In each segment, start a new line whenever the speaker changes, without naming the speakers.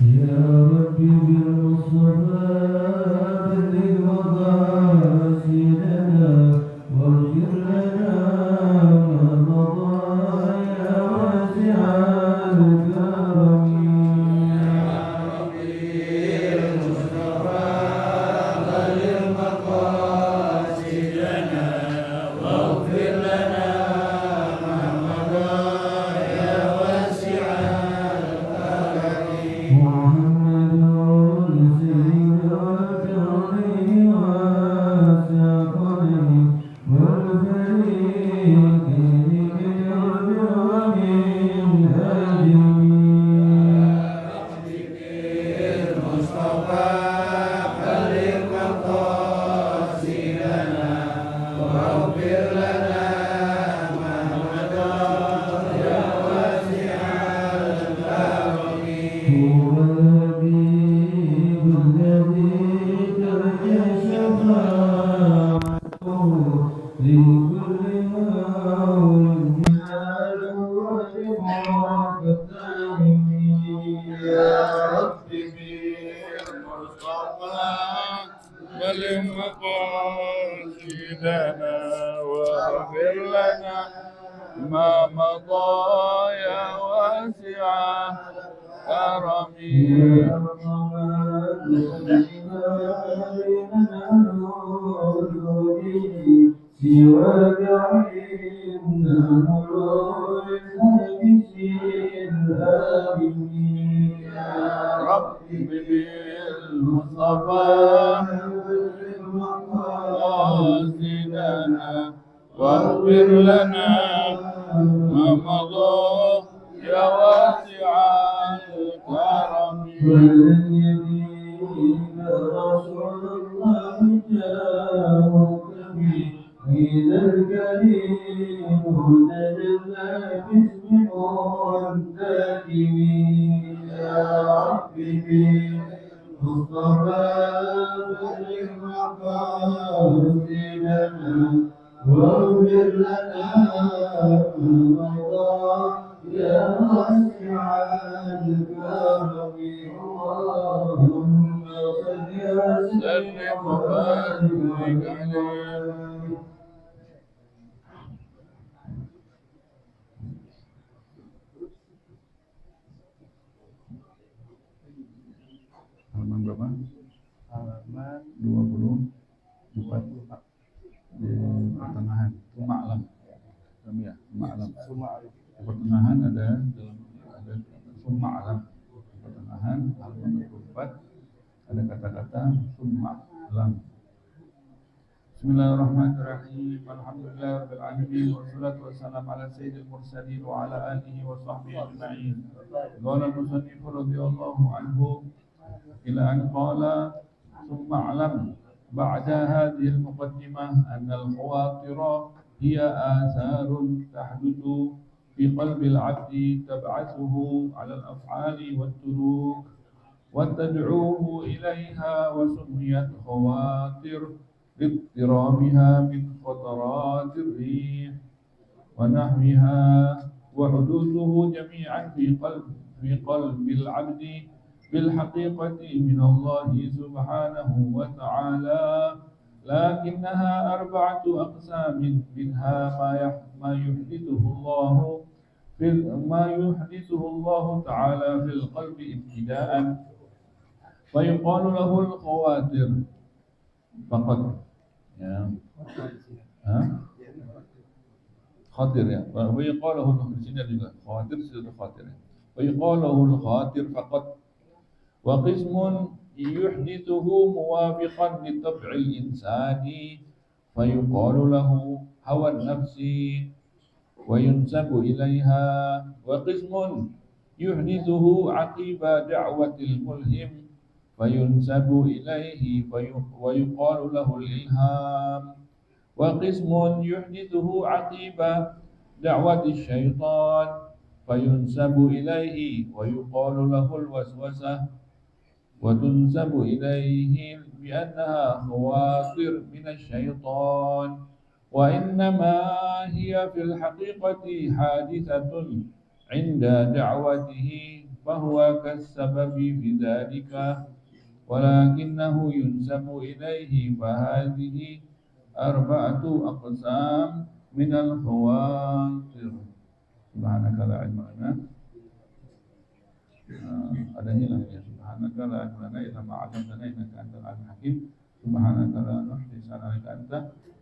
يا ربي بالمصطفى بلغ مقاصدنا واغفر لنا ما مضى يا واسع الكرم. محمد سيد الكون وساقني والفريقين بالبر من هو الحبيب الذي ترجى شفاعته لكل مولد ناله ورفعه التامين. يا ربي بالمصطفى بلغ مقاصدنا واغفر لنا ما مضى يا واسع كرمي. سواك عند مرور الهاجس الآمنين. يا ربي بالمصطفى قاصدنا واغفر لنا ما مضى يا واسع الكرم. ولن يدين رسول الله جاءك إذا الكريم تجلى باسم والدائمين. يا ربي بالمصطفى بلغ مقاصدنا واغفر لنا ما مضى يا واسع الكرم. اللهم صل وسلم وبارك عليه. Halaman berapa? Halaman 24 di pertengahan. Suma'lam. Ya, Suma'lam. Di pertengahan ada Suma'lam. Di pertengahan halaman 24 ada kata-kata Suma'lam. Bismillahirrahmanirrahim. Alhamdulillahirabbil alamin wassalatu wassalamu ala sayyidil mursalin wa ala alihi wa sahbihi ajma'in. Qala al-musannif radhiyallahu anhu ila an qala thumma a'lam ba'da hadhihi al-muqaddimah anna al-khawatir hiya atharun tahduthu fi qalbi al-'abdi tab'athuhu 'ala al-af'ali wat-turuk wa tad'uhu ilayha wa summiyat khawatir لاضطرامها من خطرات الريح ونحوها وحدوثه جميعا في قلب العبد بالحقيقة من الله سبحانه وتعالى، لكنها أربعة أقسام منها ما يحدثه الله تعالى في القلب ابتداء فيقال له الخواتر فقط. Ya. Khatir ya. Wa yuqaluhu di sini juga khatir sudah khatir. Wa yuqaluhu al-khatir faqat. Wa qismun yuhdithuhu muwafiqan li tab'il insani fa yuqalu lahu hawa an-nafsi wa yunsabu ilayha. Wa qismun yuhdithuhu aqiba da'watil mulhim فينسب إليه ويقال له الإلهام. وقسم يحدثه عقيب دعوة الشيطان فينسب إليه ويقال له الوسوسة وتنسب إليه بأنها خواطر من الشيطان، وإنما هي في الحقيقة حادثة عند دعوته fahuwa kas-sababi fi dzalika walakinahu yunsabu ilaihi fahadhihi arba'atu aqsam minal khawatir. Subhanaka la ilma lana ada hilang ya. Subhanaka la ilma lana illa ma 'allamtana innaka antal alimul hakim. Subhanaka la nuhsi sana'aka anta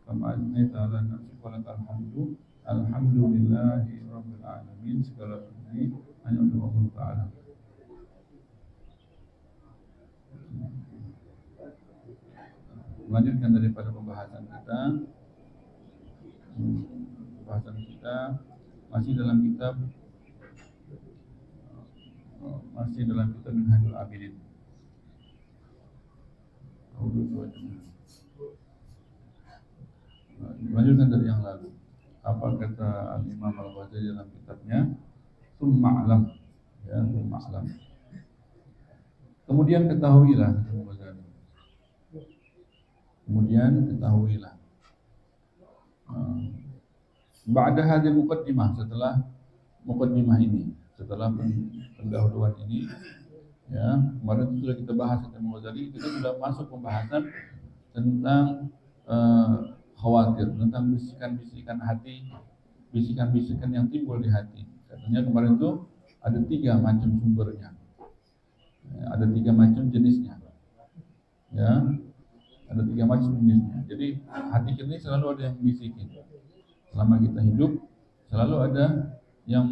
kama asnaita ala nafsika wa lakal hamdu. Alhamdulillahi rabbil alamin. Segala puji hanya untuk Allah Ta'ala. Melanjutkan daripada pembahasan kita. Pembahasan kita masih dalam kitab Minhajul Abidin. Lanjutkan dari yang lalu. Apa kata Al-Imam Al-Ghazali dalam kitabnya Tsumma a'lam, ya, tsumma a'lam. Kemudian ketahuilah, kata Al-Ghazali. Kemudian ketahuilah. Ba'da hadhihi muqaddimah, setelah muqaddimah ini, setelah pendahuluan ini, ya, kemarin itu sudah kita bahas tentang Al-Ghazali, kita sudah masuk pembahasan tentang khawatir, tentang bisikan-bisikan hati, bisikan-bisikan yang timbul di hati. Katanya kemarin itu ada 3 macam sumbernya, ya, ada 3 macam jenisnya, ya, ada 3 macam jenisnya. Jadi hati kita ini selalu ada yang bisikin. Selama kita hidup, selalu ada yang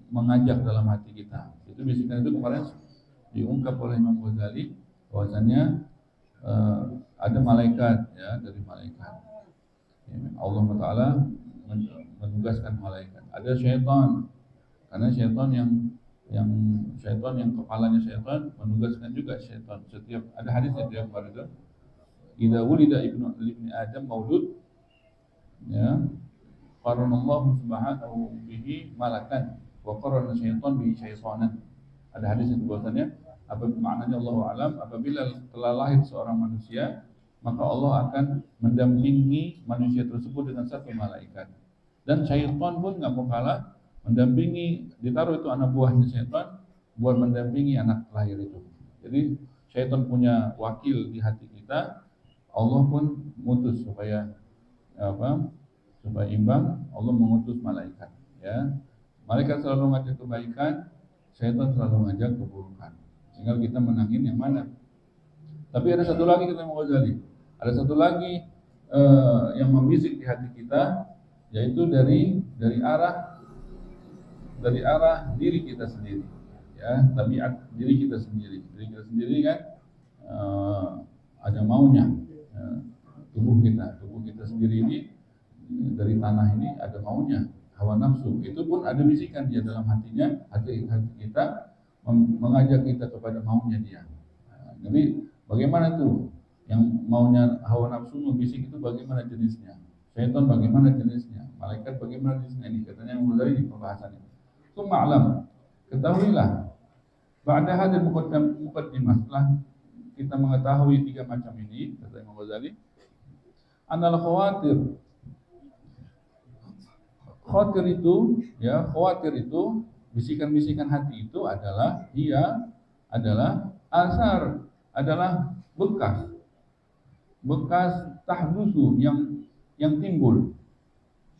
mengajak dalam hati kita. Itu bisikan itu kemarin diungkap oleh Imam Ghazali bahwasanya ada malaikat, ya, dari malaikat. Allah Ta'ala menugaskan malaikat. Ada syaitan, karena syaitan yang kepalanya syaitan menugaskan juga syaitan. Setiap ada hadis yang dia kemarin, idza wulida ibnu Adam maulud, ya, qaranallahu subhanahu bihi malakan wa qarana syaitan bihi syaitanan. Ada hadis itu bahwasanya apa maknanya Allahu alam, apabila telah lahir seorang manusia, maka Allah akan mendampingi manusia tersebut dengan satu malaikat. Dan syaitan pun nggak mau kalah mendampingi, ditaruh itu anak buahnya syaitan buat mendampingi anak lahir itu. Jadi syaitan punya wakil di hati kita, Allah pun mengutus supaya supaya imbang, Allah mengutus malaikat, ya. Malaikat selalu ngajak kebaikan, syaitan selalu ngajak keburukan. Tinggal kita menangin yang mana. Tapi ada satu lagi kata Imam Ghazali. Ada satu lagi yang membisik di hati kita, yaitu dari arah diri kita sendiri, ya, tabiat diri kita sendiri. Diri kita sendiri kan ada maunya, tubuh kita sendiri ini dari tanah ini ada maunya, hawa nafsu. Itu pun ada bisikan dia dalam hatinya, hati kita mengajak kita kepada maunya dia. Jadi bagaimana tuh? Yang maunya hawa nafsu membisik itu bagaimana jenisnya? Syaitan bagaimana jenisnya? Malaikat bagaimana jenisnya? Ini katanya yang mulai di pembahasannya. Tsumma a'lam, ketahuilah. Ba'da hadhihi muqaddimah, setelah kita mengetahui 3 macam ini, kata Imam Ghazali, anal khawatir itu, bisikan-bisikan hati itu adalah asar, adalah bekas tahdusu yang timbul.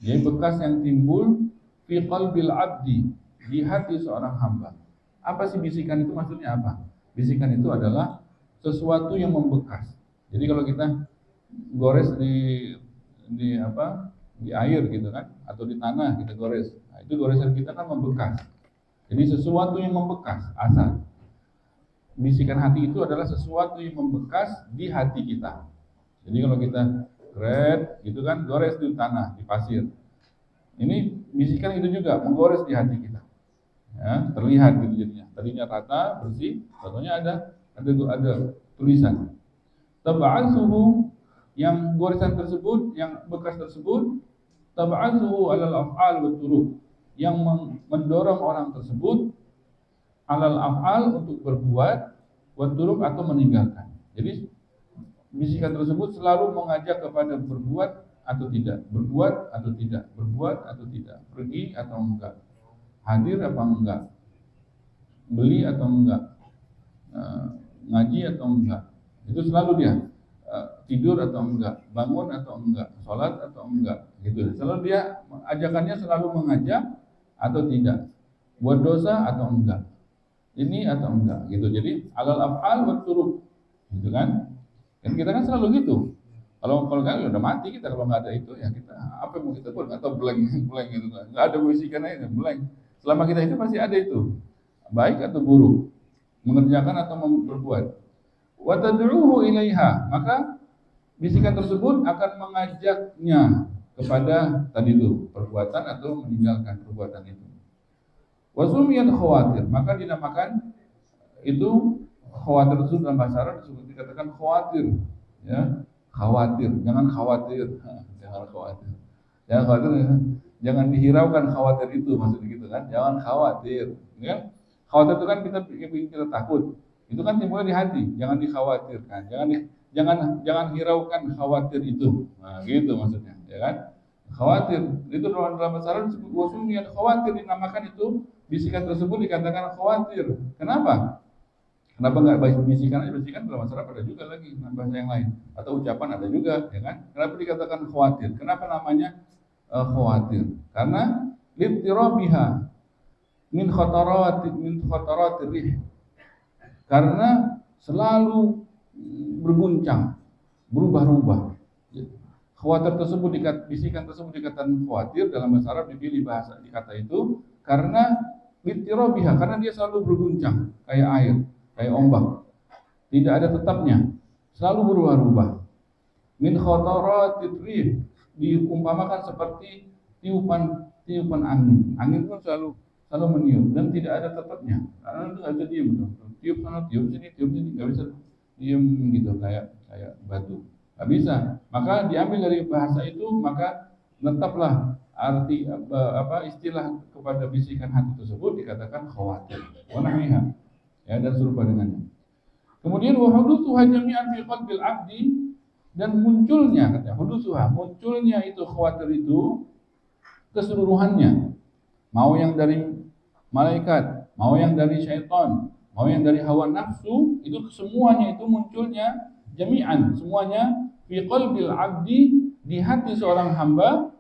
Jadi bekas yang timbul fi qalbil abdi, di hati seorang hamba. Apa sih bisikan itu, maksudnya apa? Bisikan itu adalah sesuatu yang membekas. Jadi kalau kita gores di air gitu kan, atau di tanah kita gores, nah, itu goresan kita kan membekas. Jadi sesuatu yang membekas, asal. Bisikan hati itu adalah sesuatu yang membekas di hati kita. Jadi kalau kita gitu kan, gores di tanah, di pasir. Ini bisikan itu juga menggores di hati kita. Ya, terlihat gitu jadinya. Tadinya rata, bersih, contohnya ada tulisan. Tab'atsuhu, yang goresan tersebut, yang bekas tersebut, tab'atsuhu 'alal af'al wa turuq, yang mendorong orang tersebut 'alal af'al, untuk berbuat, wa turuq, atau meninggalkan. Jadi bisikan tersebut selalu mengajak kepada berbuat atau tidak, berbuat atau tidak, berbuat atau tidak, pergi atau enggak, hadir apa enggak, beli atau enggak, ngaji atau enggak, itu selalu dia tidur atau enggak, bangun atau enggak, sholat atau enggak, gitu. Selalu dia ajakannya selalu mengajak atau tidak, buat dosa atau enggak, ini atau enggak, gitu. Jadi alal af'al wa turuk, gitu kan? Dan kita kan selalu gitu. Kalau kan udah mati kita, kalau nggak ada itu ya kita apa yang mau kita buat atau blank blank gitu kan, nggak ada bisikan aja blank. Selama kita hidup pasti ada itu, baik atau buruk, mengerjakan atau berbuat. Wa tad'uhu ilaiha, maka bisikan tersebut akan mengajaknya kepada tadi itu perbuatan atau meninggalkan perbuatan itu. Wa sumiyat khawatir, maka dinamakan itu khawatir tersebut dalam bahasa Arab disebut dikatakan khawatir, ya. Khawatir, jangan khawatir, jangan khawatir, jangan khawatir, jangan dihiraukan khawatir itu, maksudnya gitu kan, jangan khawatir, ya. Khawatir itu kan kita takut, itu kan timbulnya di hati, jangan dikhawatirkan, jangan hiraukan khawatir itu, nah gitu maksudnya, ya kan? Khawatir itu dalam bahasa Arab disebut wasumiyat khawatir, dinamakan itu bisikan tersebut dikatakan khawatir. Kenapa? Kenapa nggak bisikan aja? Bisikan dalam masyarakat ada juga lagi bahasa yang lain, atau ucapan ada juga, ya kan? Kenapa dikatakan khawatir? Kenapa namanya khawatir? Karena littirabiha min khataratir rih. Karena selalu berguncang, berubah-ubah. Khawatir tersebut bisikan tersebut dikatakan khawatir dalam bahasa Arab, dipilih bahasa di kata itu karena littirabiha, karena dia selalu berguncang kayak air, kayak ombak, tidak ada tetapnya, selalu berubah-ubah. Min khataratir rih, diumpamakan seperti tiupan angin. Angin pun selalu meniup dan tidak ada tetapnya. Karena itu nggak bisa diam, tiup sana, tiup sini, nggak bisa diam gitu kayak batu, nggak bisa. Maka diambil dari bahasa itu, maka tetaplah arti istilah kepada bisikan hati tersebut dikatakan khawatir. Wanahmiha, ya, dan serupa dengannya. Kemudian wahudutsuha jami'an fi qalbil 'abdi, dan munculnya, katanya hudutsuha, munculnya itu khawatir itu keseluruhannya, mau yang dari malaikat, mau yang dari syaitan, mau yang dari hawa nafsu, itu semuanya itu munculnya jami'an, semuanya fi qalbil 'abdi, di hati seorang hamba,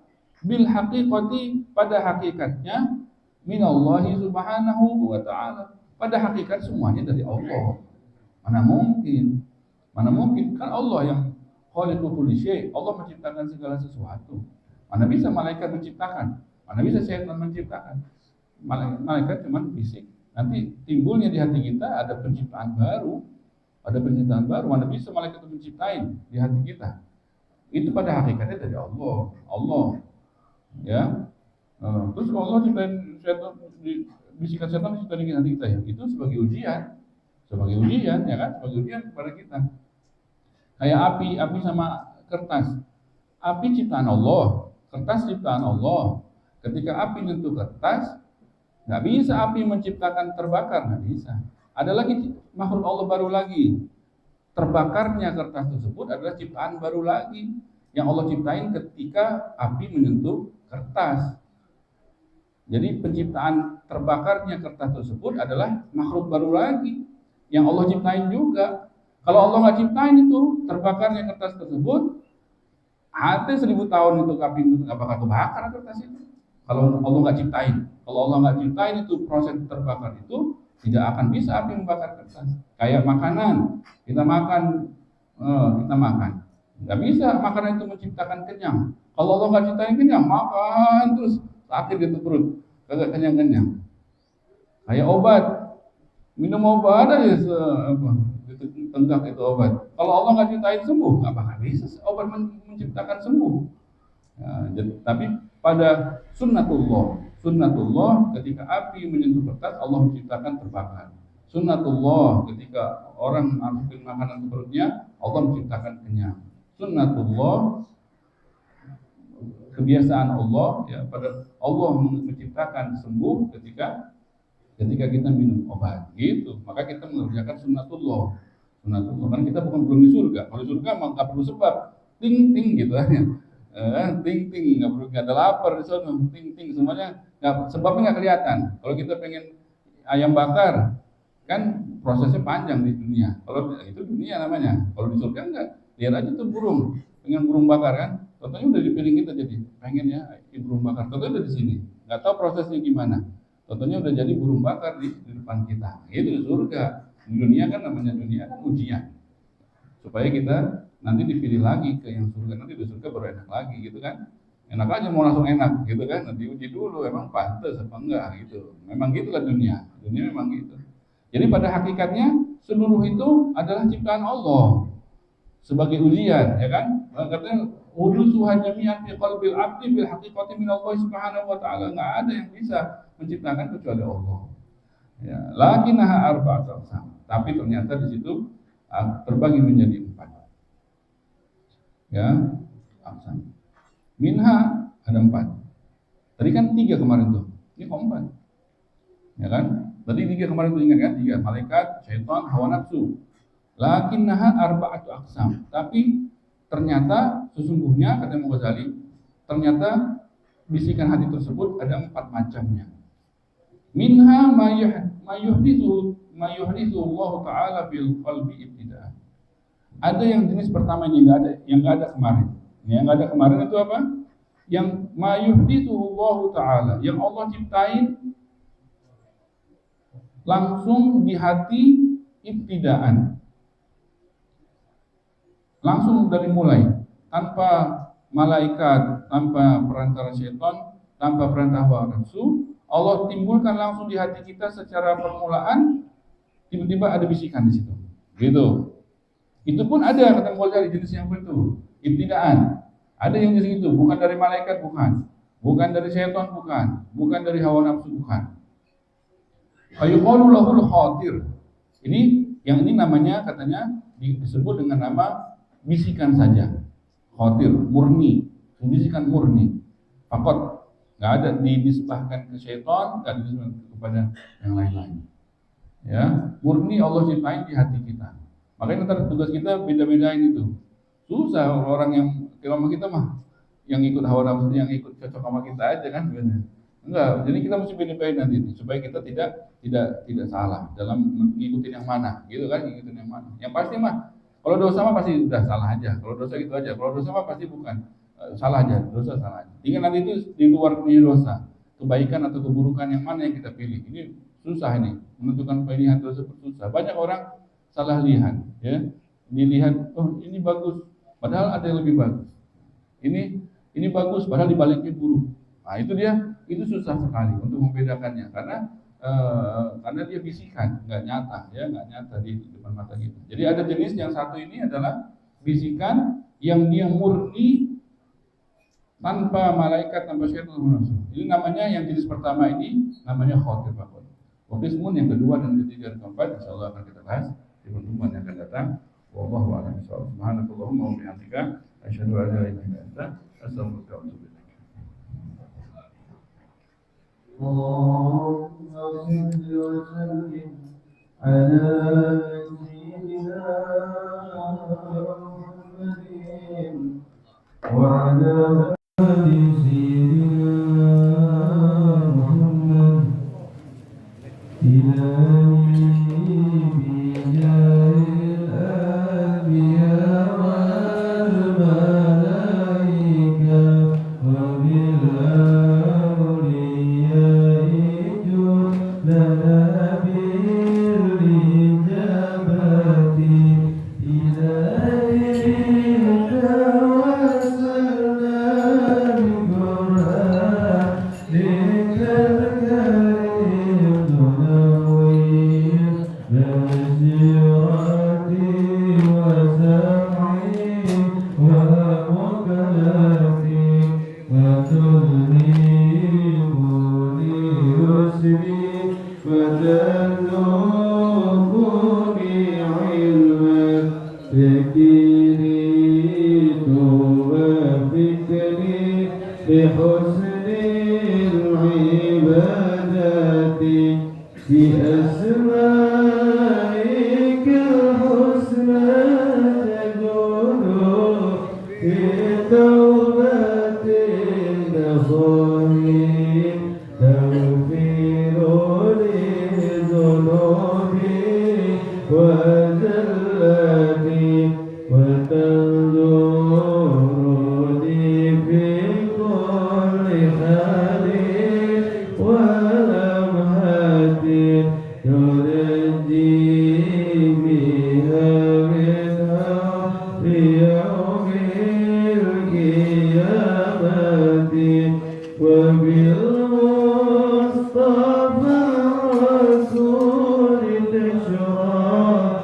bil haqiqati, pada hakikatnya, minallahi subhanahu wa ta'ala, pada hakikat semuanya dari Allah. Mana mungkin kan Allah yang khaliqu kulli syai', Allah menciptakan segala sesuatu. Mana bisa malaikat menciptakan, mana bisa syaitan menciptakan. Malaikat cuma fisik. Nanti timbulnya di hati kita ada penciptaan baru, mana bisa malaikat itu menciptain di hati kita. Itu pada hakikatnya dari Allah, ya. Terus Allah ciptain syaitan, bisikan setan di hati kita, ya. Itu sebagai ujian, ya kan, sebagai ujian kepada kita. Kayak api sama kertas. Api ciptaan Allah, kertas ciptaan Allah. Ketika api nyentuh kertas, nggak bisa api menciptakan terbakar, nggak bisa. Ada lagi makhluk Allah baru lagi. Terbakarnya kertas tersebut adalah ciptaan baru lagi yang Allah ciptain ketika api menyentuh kertas. Jadi penciptaan terbakarnya kertas tersebut adalah makhluk baru lagi yang Allah ciptain juga. Kalau Allah nggak ciptain itu terbakarnya kertas tersebut, hati 1000 tahun itu api itu nggak bakal kebakar kertas itu. Kalau Allah nggak ciptain itu proses terbakar itu, tidak akan bisa api membakar kertas. Kayak makanan, kita makan, nggak bisa makanan itu menciptakan kenyang. Kalau Allah nggak ciptain kenyang, makan terus sakit itu perut, kagak kenyang. Kayak obat, minum obat aja tenggak itu obat. Kalau Allah nggak ciptain sembuh, nggak bakal bisa obat menciptakan sembuh. Ya, tapi pada sunnatullah ketika api menyentuh kertas, Allah menciptakan terbakar. Sunnatullah ketika orang masukin makanan ke perutnya, Allah menciptakan kenyang. Sunnatullah, kebiasaan Allah, ya, pada Allah menciptakan sembuh ketika kita minum obat, gitu. Maka kita mengerjakan sunnatullah, kan kita belum di surga. Kalau di surga nggak perlu sebab, ting gitu aja, ting nggak ada lapar di sana, ting semuanya, sebabnya nggak kelihatan. Kalau kita pengen ayam bakar, Kan prosesnya panjang di dunia. Kalau itu dunia namanya. Kalau di surga enggak. Lihat aja tuh burung dengan burung bakar kan. Contohnya udah dipilih kita jadi pengen ya burung bakar. Contohnya udah di sini. Nggak tahu prosesnya gimana. Contohnya udah jadi burung bakar di depan kita. Itu di surga. Di dunia kan namanya dunia kan ujian. Supaya kita nanti dipilih lagi ke yang surga. Nanti di surga baru enak lagi gitu kan. Enak aja mau langsung enak gitu kan. Nanti uji dulu emang pantas apa enggak gitu. Memang gitulah dunia. Dunia memang gitu. Jadi pada hakikatnya seluruh itu adalah ciptaan Allah sebagai ujian, ya kan? Katanya udusuha jami'an fi qalbil 'abdi bil haqiqati min Allah Subhanahu wa taala. Enggak ada yang bisa menciptakan kecuali Allah. Ya, lakinnaha arba'atu aqsam. Tapi ternyata di situ terbagi menjadi 4. Ya, aqsam. Minha ada 4. Tadi kan 3 kemarin tuh. Ini kok 4. Ya kan? Tadi 3 kemarin tuh ingat kan? 3 malaikat, syaitan, hawa nafsu. Lakinnaha arba'atu aqsam. Tapi ternyata sesungguhnya kata Imam Ghazali, ternyata bisikan hati tersebut ada 4 macamnya. Minha ma yuhdithu Allah Ta'ala fil qalbi ibtida'an. Ada yang jenis pertama ini yang enggak ada kemarin. Yang enggak ada kemarin itu apa? Yang ma yuhdithu Allah Ta'ala, yang Allah ciptain langsung di hati ibtidaan, langsung dari mulai, tanpa malaikat, tanpa perantara syaitan, tanpa perantara hawa nafsu, Allah timbulkan langsung di hati kita secara permulaan, tiba-tiba ada bisikan di situ, gitu. Itu pun ada kata Ghazali jenis yang itu, ibtidaan. Ada yang jenis itu, bukan dari malaikat, bukan dari syaitan, bukan dari hawa nafsu, bukan. Fayuqalu lahul khatir. Yang ini namanya katanya disebut dengan nama bisikan saja. Khatir, murni, bisikan murni. Fakot enggak ada dinisbahkan ke syaitan, enggak dinisbahkan kepada yang lain-lain. Ya, murni Allah ciptain di hati kita. Makanya ntar tugas kita beda-bedain itu. Susah orang yang sama kita mah yang ikut hawa nafsu, yang ikut cocok sama kita aja kan benar. Enggak, jadi kita mesti beda-bedain nanti supaya kita tidak salah dalam mengikuti yang mana, gitu kan, ngikutin yang mana. Yang pasti mah kalau dosa mah pasti udah salah aja. Kalau dosa gitu aja. Kalau dosa mah pasti bukan salah aja, dosa salah aja. Tinggal nanti itu di luar dari dosa, kebaikan atau keburukan yang mana yang kita pilih. Ini susah ini, menentukan pilihan tersebut susah. Banyak orang salah lihat, ya. Dilihat, oh ini bagus, padahal ada yang lebih bagus. Ini bagus, padahal dibaliknya buruk. Nah itu susah sekali untuk membedakannya karena dia bisikan, nggak nyata di depan mata kita. Jadi ada jenis yang satu ini adalah bisikan yang dia murni tanpa malaikat, tanpa syaitan langsung. Ini namanya yang jenis pertama ini namanya khatir fakot. Qismun yang kedua dan ketiga dan keempat insyaallah akan kita bahas di pertemuan yang akan datang. Wallahu a'lam bishawab. Subhanakallahumma wa bihamdika asyhadu an la ilaha illa anta astaghfiruka wa atubu ilaik. اللهم صل وسلم على سيدنا محمد وعلى آل سيدنا محمد إلهي بجاه الأنبياء والملائكة وبالأولياء لنا بالإجابة إلهي توسلنا
وزلتي وتنظرني في كل حال ولمحة ينجي بها منها في يوم القيامة وبالمصطفى الرسول تشرح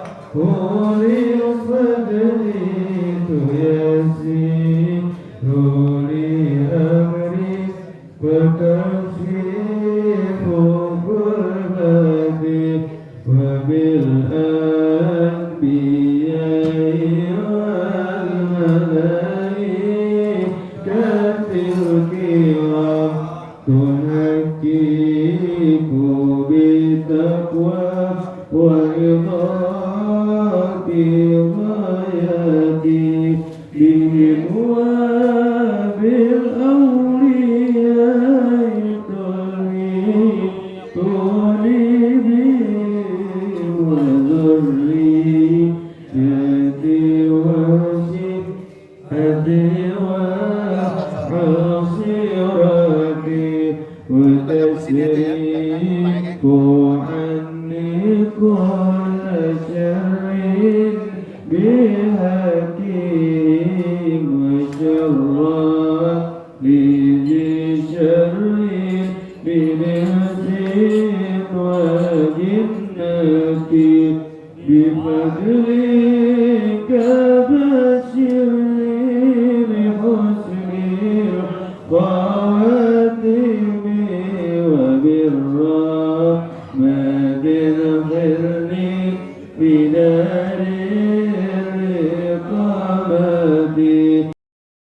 لي صدري تيسير لي أمري وتكشف كربتي وبالأنبياء والملائكة الكرام تنكيك بالتقوى ورضاك غايتي بهم وبالأولياء طالبي وذريتي وشهدي وعصيرتي وتسليك عني كل شر بحكيم وشر بذي شر بنفس وجنة بفضلك بشر بحسن خواتمي وبالرحمة اغفرني في دار